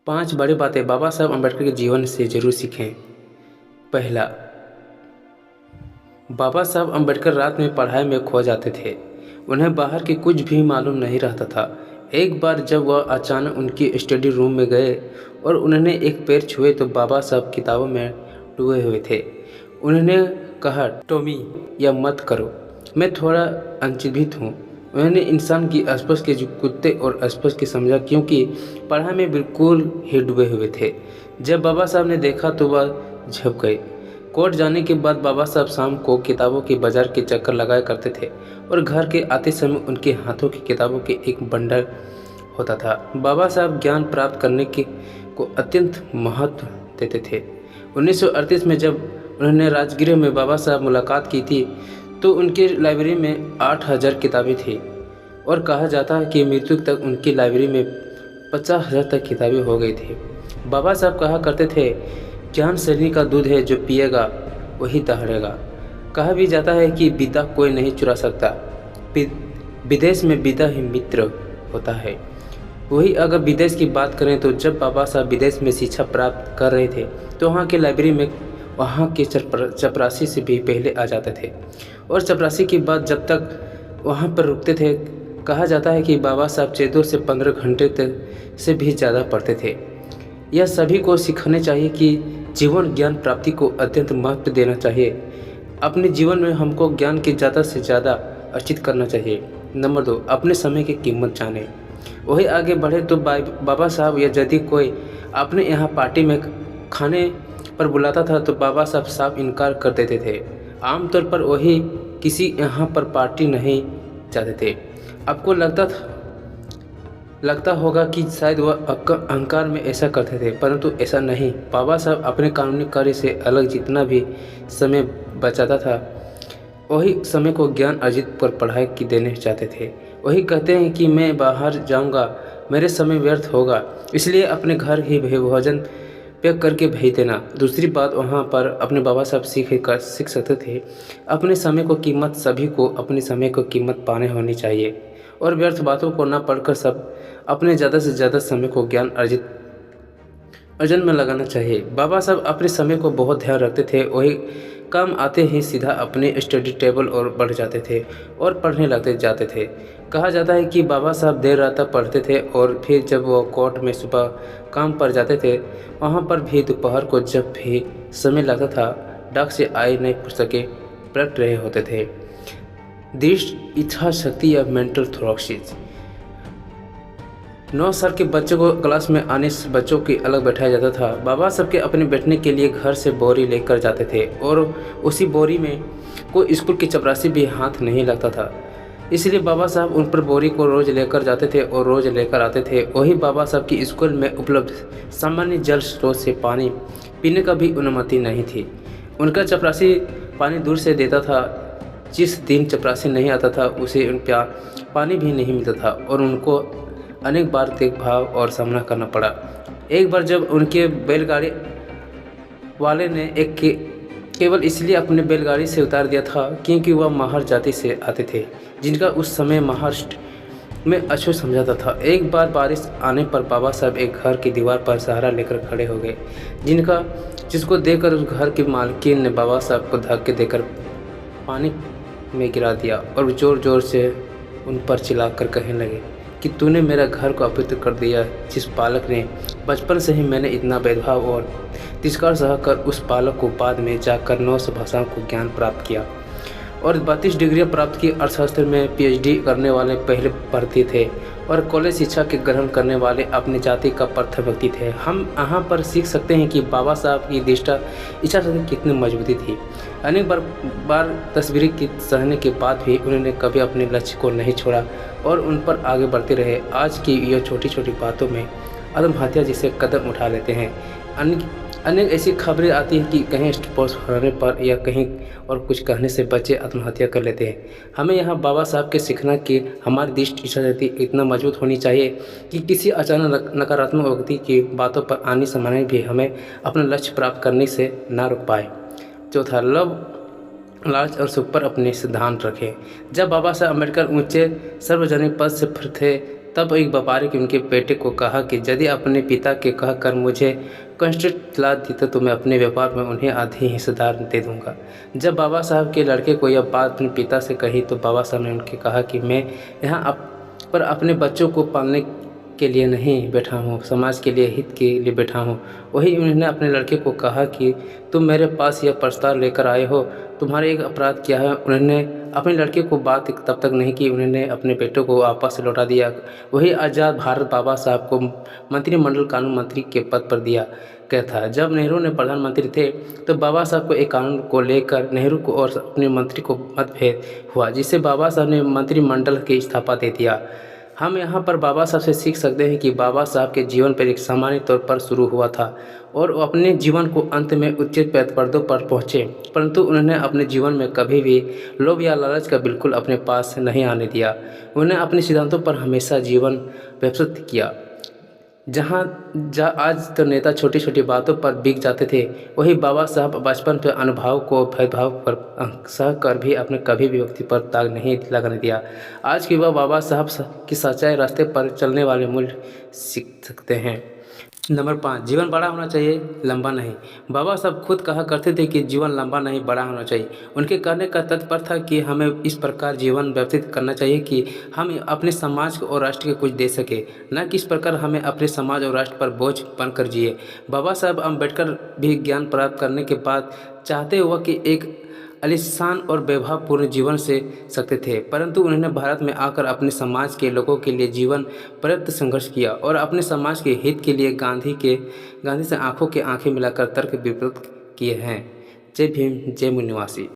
5 बड़ी बातें बाबा साहब अम्बेडकर के जीवन से जरूर सीखें। पहला, बाबा साहब अम्बेडकर रात में पढ़ाई में खो जाते थे। उन्हें बाहर की कुछ भी मालूम नहीं रहता था। एक बार जब वह अचानक उनकी स्टडी रूम में गए और उन्होंने एक पैर छुए तो बाबा साहब किताबों में डूबे हुए थे। उन्होंने कहा, टॉमी, यह मत करो, मैं थोड़ा अनचिंतित हूँ। उन्होंने इंसान की आसपास के जो कुत्ते और आसपास की समझा, क्योंकि पढ़ाई में बिल्कुल ही डूबे हुए थे। जब बाबा साहब ने देखा तो वह झप गए। कोर्ट जाने के बाद बाबा साहब शाम को किताबों के बाजार के चक्कर लगाया करते थे और घर के आते समय उनके हाथों की किताबों के एक बंडल होता था। बाबा साहब ज्ञान प्राप्त करने को अत्यंत महत्व देते थे। 1938 में जब उन्होंने राजगीर में बाबा साहब मुलाकात की थी तो उनकी लाइब्रेरी में 8000 किताबें थी और कहा जाता है कि मृत्यु तक उनकी लाइब्रेरी में 50,000 तक किताबें हो गई थी। बाबा साहब कहा करते थे, ज्ञान शरीर का दूध है, जो पिएगा वही दहाड़ेगा। कहा भी जाता है कि विद्या कोई नहीं चुरा सकता, विदेश में विद्या ही मित्र होता है। वही अगर विदेश की बात करें तो जब बाबा साहब विदेश में शिक्षा प्राप्त कर रहे थे तो वहाँ के लाइब्रेरी में वहाँ के चपरासी से भी पहले आ जाते थे और चपरासी के बाद जब तक वहाँ पर रुकते थे, कहा जाता है कि बाबा साहब 14 से 15 घंटे तक से भी ज़्यादा पढ़ते थे। यह सभी को सीखने चाहिए कि जीवन ज्ञान प्राप्ति को अत्यंत महत्व देना चाहिए। अपने जीवन में हमको ज्ञान की ज़्यादा से ज़्यादा अर्जित करना चाहिए। नंबर 2, अपने समय की कीमत जाने। वही आगे बढ़े तो बाबा साहब या यदि कोई अपने यहाँ पार्टी में खाने पर बुलाता था तो बाबा साहब साफ इनकार कर देते थे। आमतौर पर वही किसी यहाँ पर पार्टी नहीं जाते थे। आपको लगता होगा कि शायद वह अहंकार में ऐसा करते थे, परंतु ऐसा नहीं। बाबा साहब अपने कानूनी कार्य से अलग जितना भी समय बचाता था वही समय को ज्ञान अर्जित पर पढ़ाई की देने चाहते थे। वही कहते हैं कि मैं बाहर जाऊंगा, मेरे समय व्यर्थ होगा, इसलिए अपने घर ही भोजन पैक करके भेज देना। दूसरी बात, वहाँ पर अपने बाबा साहब सीख सकते थे अपने समय को कीमत। सभी को अपने समय को कीमत पाने होनी चाहिए और व्यर्थ बातों को न पढ़कर सब अपने ज़्यादा से ज़्यादा समय को ज्ञान अर्जन में लगाना चाहिए। बाबा साहब अपने समय को बहुत ध्यान रखते थे। वही काम आते ही सीधा अपने स्टडी टेबल और बढ़ जाते थे और पढ़ने लगते जाते थे। कहा जाता है कि बाबा साहब देर रात तक पढ़ते थे और फिर जब वो कोर्ट में सुबह काम पर जाते थे, वहाँ पर भी दोपहर को जब भी समय लगता था डाक से आई नई पुस्तकें पलट रहे होते थे। दृढ़ इच्छा शक्ति या मेंटल थोरक्सिस। 9 साल के बच्चों को क्लास में आने से बच्चों की अलग बैठाया जाता था। बाबा साहब के अपने बैठने के लिए घर से बोरी लेकर जाते थे और उसी बोरी में कोई स्कूल की चपरासी भी हाथ नहीं लगता था, इसलिए बाबा साहब उन पर बोरी को रोज़ लेकर जाते थे और रोज़ लेकर आते थे। वही बाबा साहब की स्कूल में उपलब्ध सामान्य जल स्रोत से पानी पीने का भी अनुमति नहीं थी। उनका चपरासी पानी दूर से देता था। जिस दिन चपरासी नहीं आता था उसे पानी भी नहीं मिलता था और उनको अनेक बार देखभाल और सामना करना पड़ा। एक बार जब उनके बैलगाड़ी वाले ने केवल इसलिए अपने बैलगाड़ी से उतार दिया था क्योंकि वह महार जाति से आते थे, जिनका उस समय महाराष्ट्र में अछूत समझाता था। एक बार बारिश आने पर बाबा साहब एक घर की दीवार पर सहारा लेकर खड़े हो गए, जिसको देखकर उस घर की मालकिन ने बाबा साहब को धक्के देकर पानी में गिरा दिया और ज़ोर ज़ोर से उन पर चिल्लाकर कहने लगे कि तूने मेरा घर को अपवित्र कर दिया। जिस बालक ने बचपन से ही मैंने इतना भेदभाव और तिरस्कार सहकर उस बालक को बाद में जाकर 900 भाषाओं को ज्ञान प्राप्त किया और 32 डिग्रियाँ प्राप्त की। अर्थशास्त्र में PhD करने वाले पहले भारतीय थे और कॉलेज शिक्षा के ग्रहण करने वाले अपनी जाति का प्रथम व्यक्ति थे। हम यहाँ पर सीख सकते हैं कि बाबा साहब की इच्छा शक्ति कितनी मजबूती थी। अनेक बार तस्वीरें की सहने के बाद भी उन्होंने कभी अपने लक्ष्य को नहीं छोड़ा और उन पर आगे बढ़ते रहे। आज की यह छोटी छोटी बातों में आत्महत्या जिसे कदम उठा लेते हैं। अनेक ऐसी खबरें आती हैं कि कहीं स्पोर्ट्स होने पर या कहीं और कुछ कहने से बच्चे आत्महत्या कर लेते हैं। हमें यहाँ बाबा साहब के सीखना कि हमारी दृष्टि इच्छा शक्ति इतना मजबूत होनी चाहिए कि किसी अचानक नकारात्मक व्यक्ति की बातों पर आनी समय भी हमें अपना लक्ष्य प्राप्त करने से ना रोक पाए। चौथा, लालच और सुख पर अपने सिद्धांत रखें। जब बाबा साहब अम्बेडकर ऊंचे सार्वजनिक पद से फिर थे तब एक व्यापारी ने उनके बेटे को कहा कि यदि अपने पिता के कहकर मुझे कंस्ट्रक्ट दिला देते तो मैं अपने व्यापार में उन्हें आधी हिस्सेदार दे दूंगा। जब बाबा साहब के लड़के को यह बात अपने पिता से कही तो बाबा साहब ने उनके कहा कि मैं यहाँ पर अपने बच्चों को पालने के लिए नहीं बैठा हूँ, समाज के लिए हित के लिए बैठा हूँ। वही उन्होंने अपने लड़के को कहा कि तुम मेरे पास यह प्रस्ताव लेकर आए हो, तुम्हारे एक अपराध क्या है। उन्होंने अपने लड़के को बात तब तक नहीं की, उन्होंने अपने बेटों को वापस से लौटा दिया। वही आज़ाद भारत बाबा साहब को मंत्रिमंडल कानून मंत्री के पद पर दिया गया था। जब नेहरू ने प्रधानमंत्री थे तो बाबा साहब को एक कानून को लेकर नेहरू को और अपने मंत्री को मतभेद हुआ, जिससे बाबा साहब ने मंत्रिमंडल की इस्तीफा दे दिया। हम यहाँ पर बाबा साहब से सीख सकते हैं कि बाबा साहब के जीवन पर एक सामान्य तौर पर शुरू हुआ था और वो अपने जीवन को अंत में उचित पर्दों पर पहुँचे, परंतु उन्होंने अपने जीवन में कभी भी लोभ या लालच का बिल्कुल अपने पास नहीं आने दिया। उन्होंने अपने सिद्धांतों पर हमेशा जीवन व्यतीत किया। जहाँ आज तो नेता छोटी छोटी बातों पर बिक जाते थे, वही बाबा साहब बचपन पर अनुभव को भेदभाव पर सह कर भी अपने कभी भी व्यक्ति पर दाग नहीं लगाने दिया। आज के युवा बाबा साहब की सच्चाई रास्ते पर चलने वाले मूल्य सीख सकते हैं। नंबर 5, जीवन बड़ा होना चाहिए, लंबा नहीं। बाबा साहब खुद कहा करते थे कि जीवन लंबा नहीं बड़ा होना चाहिए। उनके कहने का तात्पर्य था कि हमें इस प्रकार जीवन व्यतीत करना चाहिए कि हम अपने समाज को और राष्ट्र को कुछ दे सके, न कि इस प्रकार हमें अपने समाज और राष्ट्र पर बोझ बनकर जिए। बाबा साहब अम्बेडकर भी ज्ञान प्राप्त करने के बाद चाहते हुए कि एक आलीशान और वैभवपूर्ण जीवन से सकते थे, परंतु उन्होंने भारत में आकर अपने समाज के लोगों के लिए जीवन पर्यंत संघर्ष किया और अपने समाज के हित के लिए गांधी से आंखों के आंखें मिलाकर तर्क वितर्क किए हैं। जय भीम, जय निवासी।